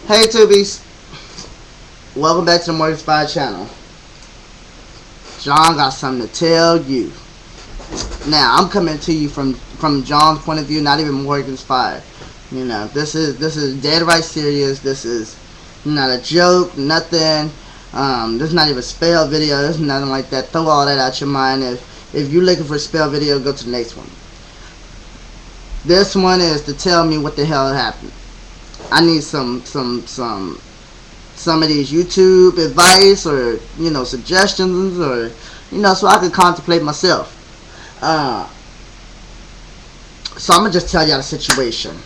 Hey Tubies, welcome back to the TheMorganfire channel. John got something to tell you. Now I'm coming to you from John's point of view, not even Morgan's Fire. You know, this is dead right serious. This is not a joke, nothing. This is not even a spell video. This is nothing like that. Throw all that out your mind. If you're looking for a spell video, go to the next one. This one is to tell me what the hell happened. I need some of these YouTube advice or suggestions or so I could contemplate myself. Uh, so I'm gonna just tell y'all the situation.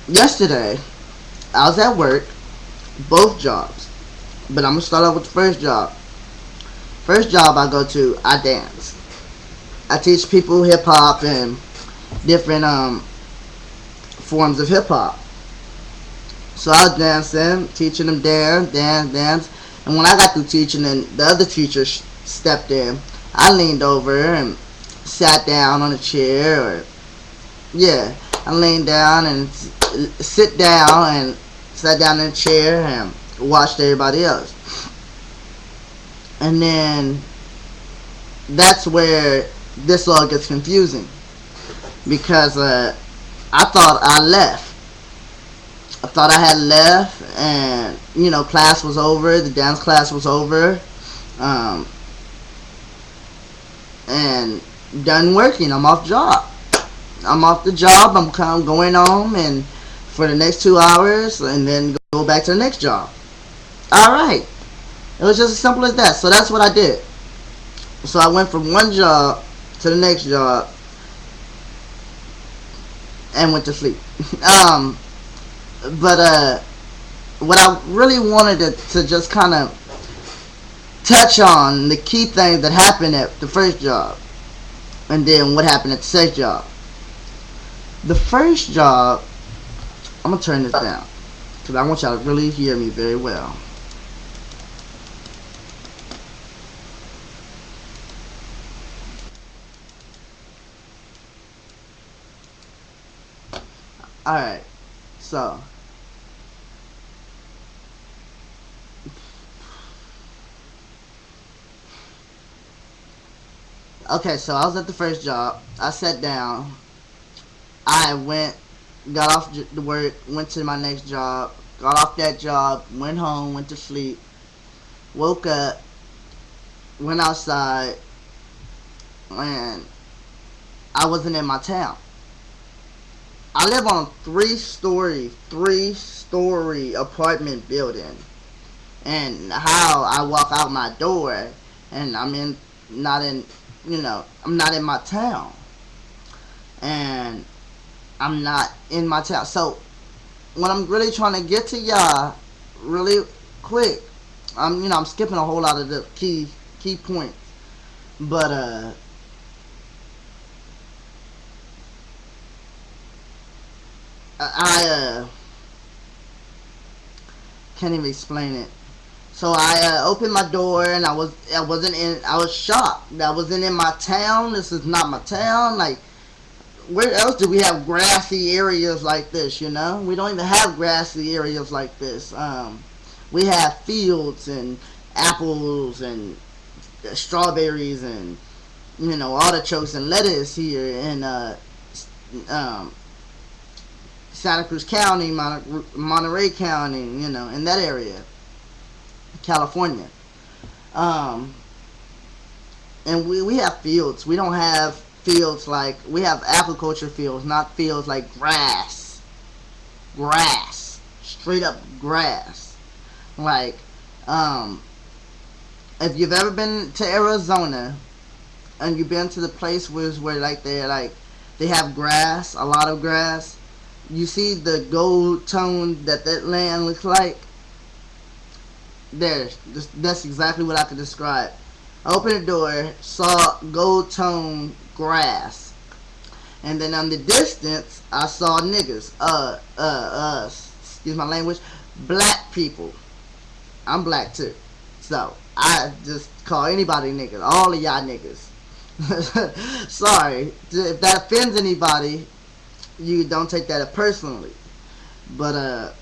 Yesterday I was at work, both jobs, but I'm gonna start off with the first job. First job I go to, I dance. I teach people hip hop and different forms of hip hop. So I was dancing, teaching them dance. And when I got through teaching and the other teacher stepped in, I leaned over and sat down on a chair. I leaned down and sit down and sat down in a chair and watched everybody else. And then that's where this all gets confusing because I thought I left. I thought I had left, and class was over. The dance class was over, and done working. I'm off job. I'm off the job. I'm kind of going home, and for the next 2 hours, and then go back to the next job. All right. It was just as simple as that. So that's what I did. So I went from one job to the next job, and went to sleep. But what I really wanted to just kind of touch on the key things that happened at the first job, and then what happened at the second job. The first job, I'm gonna turn this down because I want y'all to really hear me very well. All right, so. Okay, so I was at the first job. I sat down. I got off the work, went to my next job, got off that job, went home, went to sleep, woke up, went outside, and I wasn't in my town. I live on a three-story apartment building, and how I walk out my door, and I'm not in my town, and I'm not in my town. So what I'm really trying to get to y'all really quick, I'm skipping a whole lot of the key points, but I can't even explain it. So I opened my door and I was shocked. I wasn't in my town. This is not my town. Like, where else do we have grassy areas like this? We don't even have grassy areas like this. We have fields and apples and strawberries and artichokes and lettuce here in um, Santa Cruz County, Monterey County, in that area, California. Um, and we have fields. We don't have fields like, we have agriculture fields, not fields like grass. Grass. Straight up grass. Like, if you've ever been to Arizona and you've been to the place where they have grass, a lot of grass, you see the gold tone that land looks like. That's exactly what I could describe. I opened the door, saw gold tone grass, and then on the distance I saw niggas. Excuse my language, black people. I'm black too, so I just call anybody niggas. All of y'all niggas. Sorry if that offends anybody. You don't take that personally. But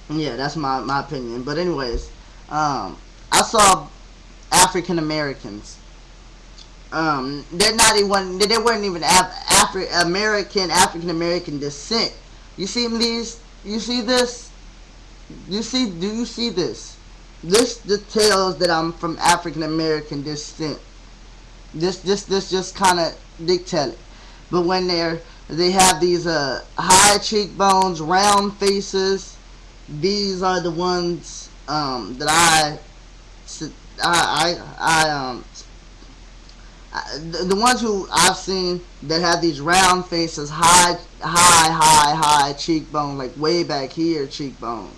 yeah, that's my opinion. But anyways, I saw African Americans. They're not even, they weren't even African American descent. You see these? You see this? Do you see this? This details that I'm from African American descent. This just kind of dictate it. But when they have these high cheekbones, round faces, these are the ones that the ones who I've seen that have these round faces, high cheekbones, like way back here cheekbones.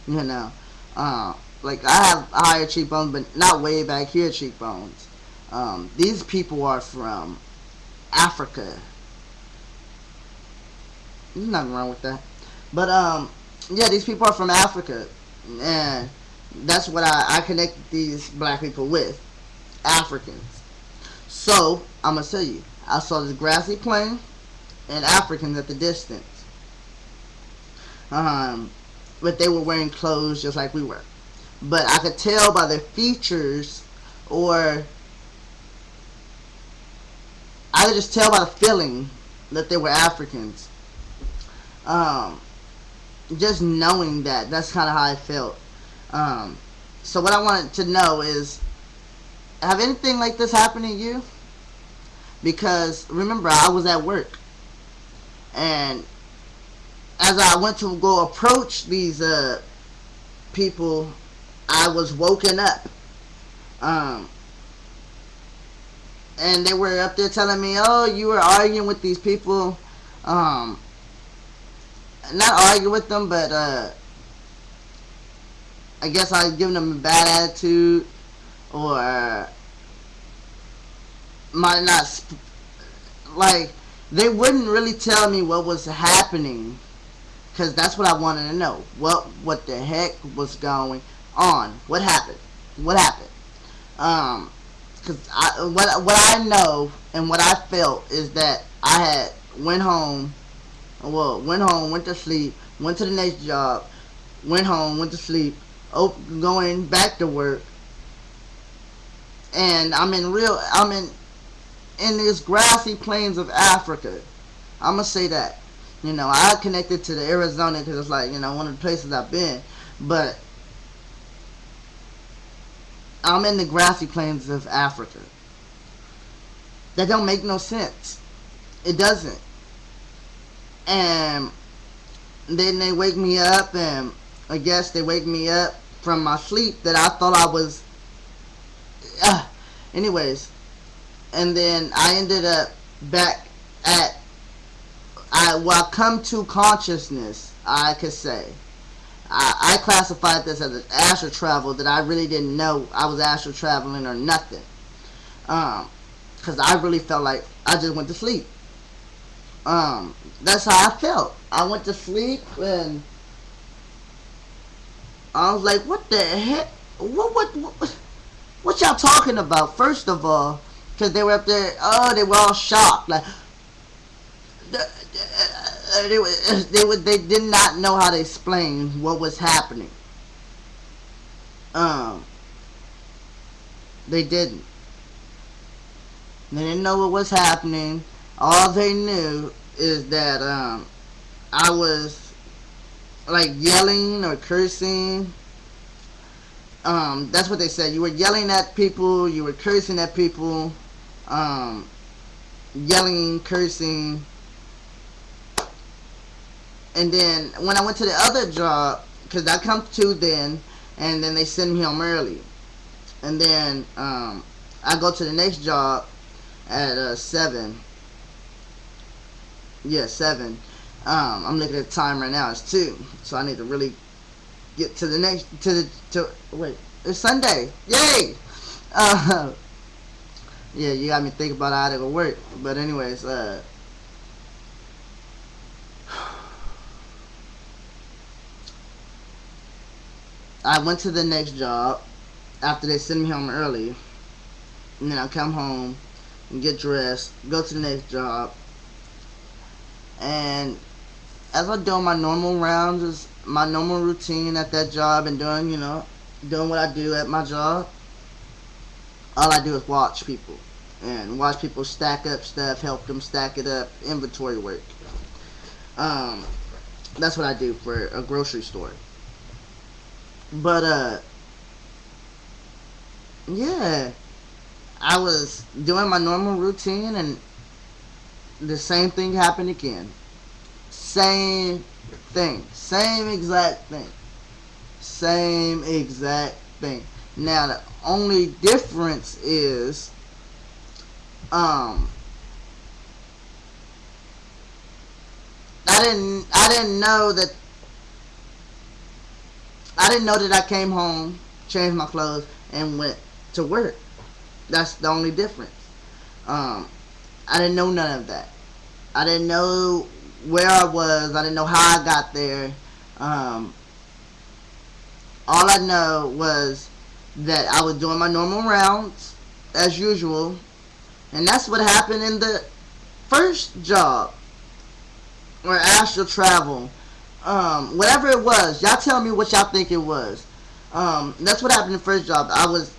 You know, like I have higher cheekbones, but not way back here cheekbones. These people are from Africa. There's nothing wrong with that. But yeah, these people are from Africa, and that's what I connect these black people with, Africans. So I'm gonna tell you, I saw this grassy plain and Africans at the distance. But they were wearing clothes just like we were. But I could tell by their features, or I could just tell by the feeling that they were Africans. Um, just knowing that, that's kind of how I felt. So what I wanted to know is, have anything like this happened to you? Because remember, I was at work, and as I went to go approach these people, I was woken up. Um, and they were up there telling me, "Oh, you were arguing with these people." Um, Not argue with them, but I guess I was giving them a bad attitude, or might not like, they wouldn't really tell me what was happening, because that's what I wanted to know. What the heck was going on? What happened? What happened? Because what I know and what I felt is that I had went home. Well, went home, went to sleep, went to the next job, went home, went to sleep, going back to work, and I'm in these grassy plains of Africa. I'm gonna say that. I connected to the Arizona because it's like, one of the places I've been, but I'm in the grassy plains of Africa. That don't make no sense. It doesn't. And then they wake me up, and I guess they wake me up from my sleep that I thought I was. Anyways, and then I ended up back at. I come to consciousness, I could say. I classified this as an astral travel that I really didn't know I was astral traveling or nothing. Because I really felt like I just went to sleep. That's how I felt. I went to sleep, and I was like, "What the heck? What y'all talking about?" First of all, because they were up there. Oh, they were all shocked. Like they did not know how to explain what was happening. They didn't. They didn't know what was happening. All they knew is that I was like yelling or cursing. That's what they said. You were yelling at people. You were cursing at people. Yelling, cursing. And then when I went to the other job, because I come to then, and then they send me home early. And then I go to the next job at 7. Yeah, 7. I'm looking at the time right now. It's 2. So I need to really get to the next, wait, it's Sunday. Yay! Yeah, you got me thinking about how to go work. But anyways, I went to the next job after they sent me home early. And then I come home and get dressed, go to the next job. And as I do my normal rounds, is my normal routine at that job, and doing, doing what I do at my job, all I do is watch people. And watch people stack up stuff, help them stack it up, inventory work. Um, that's what I do for a grocery store. But, yeah, I was doing my normal routine, and the same thing happened again. Same thing. Same exact thing. Same exact thing. Now, the only difference is, um, I didn't know that I came home, changed my clothes, and went to work. That's the only difference. Um, I didn't know none of that. I didn't know where I was. I didn't know how I got there. Um, all I know was that I was doing my normal rounds as usual, and that's what happened in the first job or astral travel. Whatever it was, y'all tell me what y'all think it was. That's what happened in the first job. I was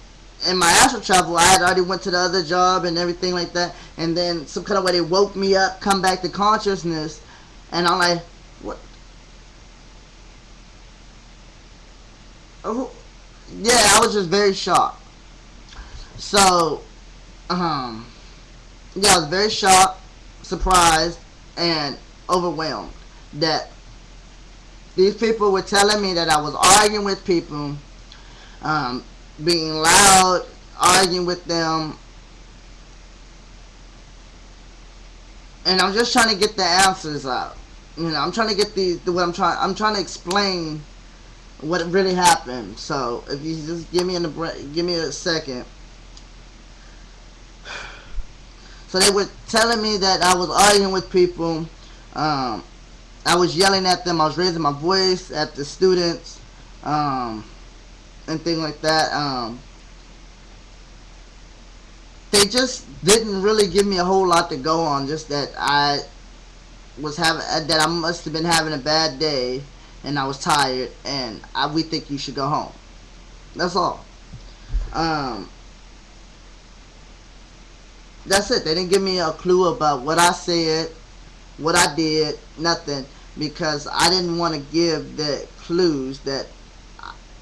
in my astral travel. I had already went to the other job and everything like that, and then some kind of way they woke me up, come back to consciousness, and I'm like, what? Oh, yeah, I was just very shocked. So, um, yeah, I was very shocked, surprised, and overwhelmed that these people were telling me that I was arguing with people, um, being loud, arguing with them, and I'm just trying to get the answers out. I'm trying to get what I'm trying to explain what really happened. So if you just give me a second. So they were telling me that I was arguing with people. I was yelling at them. I was raising my voice at the students, and things like that. They just didn't really give me a whole lot to go on. Just that I must have been having a bad day, and I was tired, and we think you should go home. That's all. Um, that's it. They didn't give me a clue about what I said, what I did, nothing, because I didn't want to give the clues that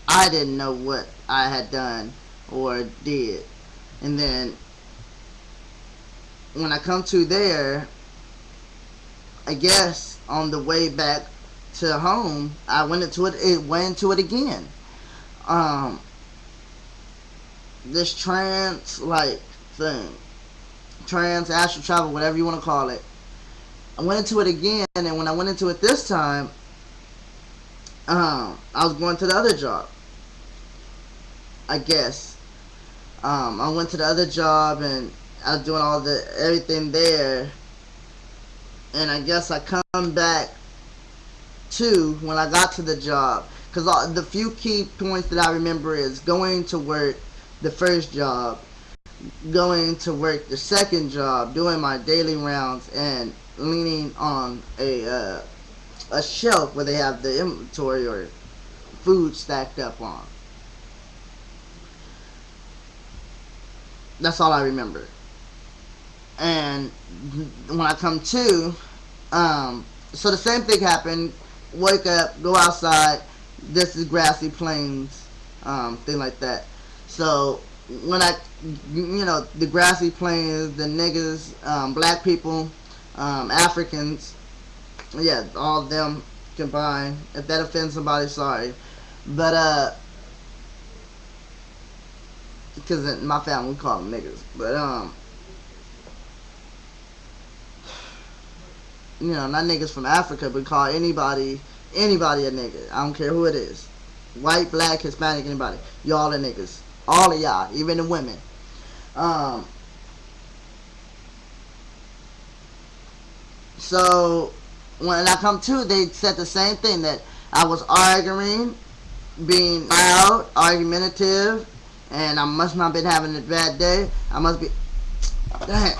I didn't know what I had done or did. And then when I come to there, I guess on the way back to home, I went into it. It went into it again. Um, this trance like thing, trance astral travel, whatever you want to call it. I went into it again, and when I went into it this time, I was going to the other job. I guess. I went to the other job, and I was doing everything there, and I guess I come back to when I got to the job, because the few key points that I remember is going to work the first job, going to work the second job, doing my daily rounds, and leaning on a shelf where they have the inventory or food stacked up on. That's all I remember. And when I come to, so the same thing happened. Wake up, go outside. This is grassy plains, thing like that. So when the grassy plains, the niggas, black people, Africans, yeah, all of them combined. If that offends somebody, sorry. But, because in my family we call them niggas. But, not niggas from Africa, but call anybody a nigga. I don't care who it is. White, black, Hispanic, anybody. Y'all are niggas. All of y'all, even the women. So when I come to, they said the same thing, that I was arguing, being loud, argumentative, and I must not have been having a bad day. I must be. Dang.